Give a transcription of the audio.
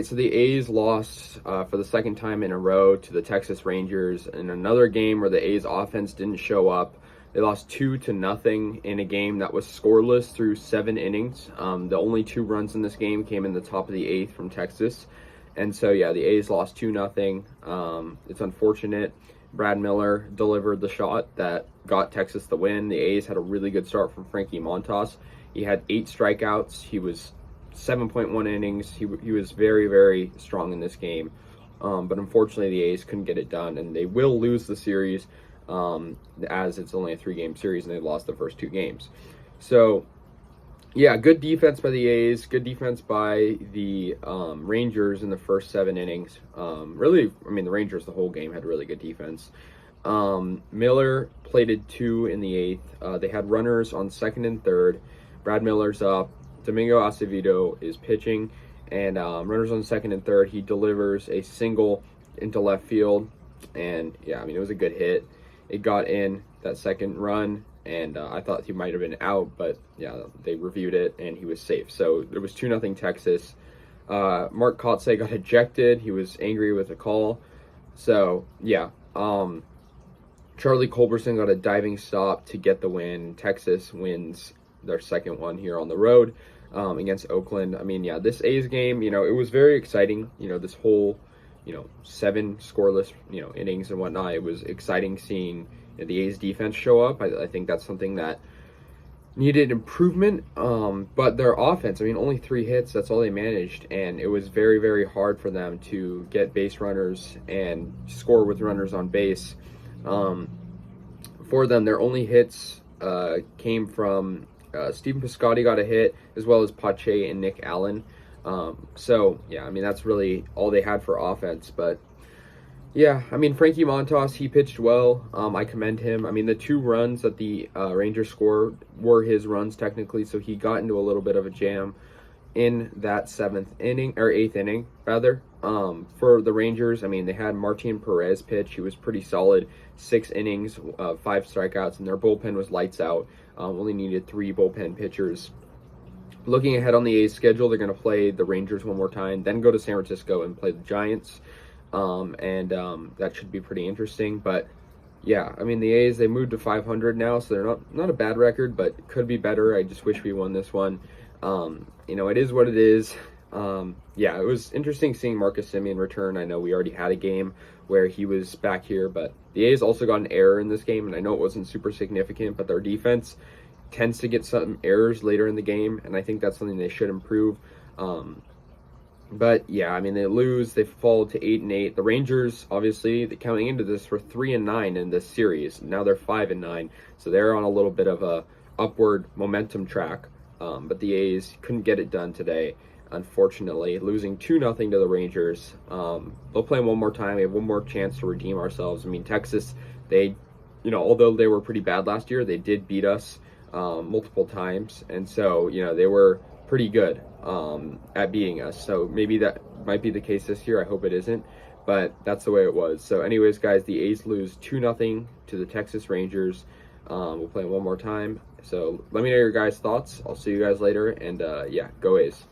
So the A's lost for the second time in a row to the Texas Rangers in another game where the A's offense didn't show up. They lost 2-0 in a game that was scoreless through 7 innings. The only 2 runs in this game came in the top of the 8th from Texas. And so, yeah, the A's lost 2-0. It's unfortunate. Brad Miller delivered the shot that got Texas the win. The A's had a really good start from Frankie Montas. He had 8 strikeouts. He was 7.1 innings. He was very, very strong in this game. But unfortunately, the A's couldn't get it done, and they will lose the series as it's only a 3-game series, and they lost the first 2 games. So, yeah, good defense by the A's, good defense by the Rangers in the first 7 innings. Really, I mean, the Rangers the whole game had really good defense. Miller plated 2 in the 8th. They had runners on 2nd and 3rd. Brad Miller's up. Domingo Acevedo is pitching, and runners on 2nd and 3rd. He delivers a single into left field, and yeah, I mean, it was a good hit. It got in that second run, and I thought he might have been out, but yeah, they reviewed it, and he was safe. So it was 2-0 Texas. Mark Kotsay got ejected. He was angry with the call. So, yeah, Charlie Culberson got a diving stop to get the win. Texas wins their second one here on the road against Oakland. I mean, yeah, this A's game, it was very exciting. This whole, 7 scoreless, innings and whatnot. It was exciting seeing the A's defense show up. I think that's something that needed improvement. But their offense, I mean, only 3 hits. That's all they managed. And it was very, very hard for them to get base runners and score with runners on base. For them, their only hits came from Stephen Piscotty got a hit, as well as Pache and Nick Allen. So, yeah, I mean, that's really all they had for offense. But, yeah, I mean, Frankie Montas, he pitched well. I commend him. I mean, the 2 runs that the Rangers scored were his runs, technically, so he got into a little bit of a jam in that 8th inning, rather. For the Rangers, I mean, they had Martin Perez pitch. He was pretty solid. 6 innings, 5 strikeouts, and their bullpen was lights out. Only needed 3 bullpen pitchers. Looking ahead on the A's schedule, they're going to play the Rangers one more time, then go to San Francisco and play the Giants. That should be pretty interesting. But, yeah, I mean, the A's, they moved to 500 now, so they're not a bad record, but could be better. I just wish we won this one. It is what it is. Yeah, it was interesting seeing Marcus Semien return. I know we already had a game where he was back here, but the A's also got an error in this game, and I know it wasn't super significant, but their defense tends to get some errors later in the game, and I think that's something they should improve. But yeah, I mean, they lose, they fall to 8-8. The Rangers, obviously, coming into this, were 3-9 in this series. Now they're 5-9, so they're on a little bit of a upward momentum track. But the A's couldn't get it done today, unfortunately, losing 2-0 to the Rangers. They'll play one more time. We have one more chance to redeem ourselves. I mean, Texas, they, although they were pretty bad last year, they did beat us multiple times. And so, they were pretty good at beating us. So maybe that might be the case this year. I hope it isn't. But that's the way it was. So anyways, guys, the A's lose 2-0 to the Texas Rangers. We'll play one more time. So let me know your guys' thoughts. I'll see you guys later. And, yeah, go A's.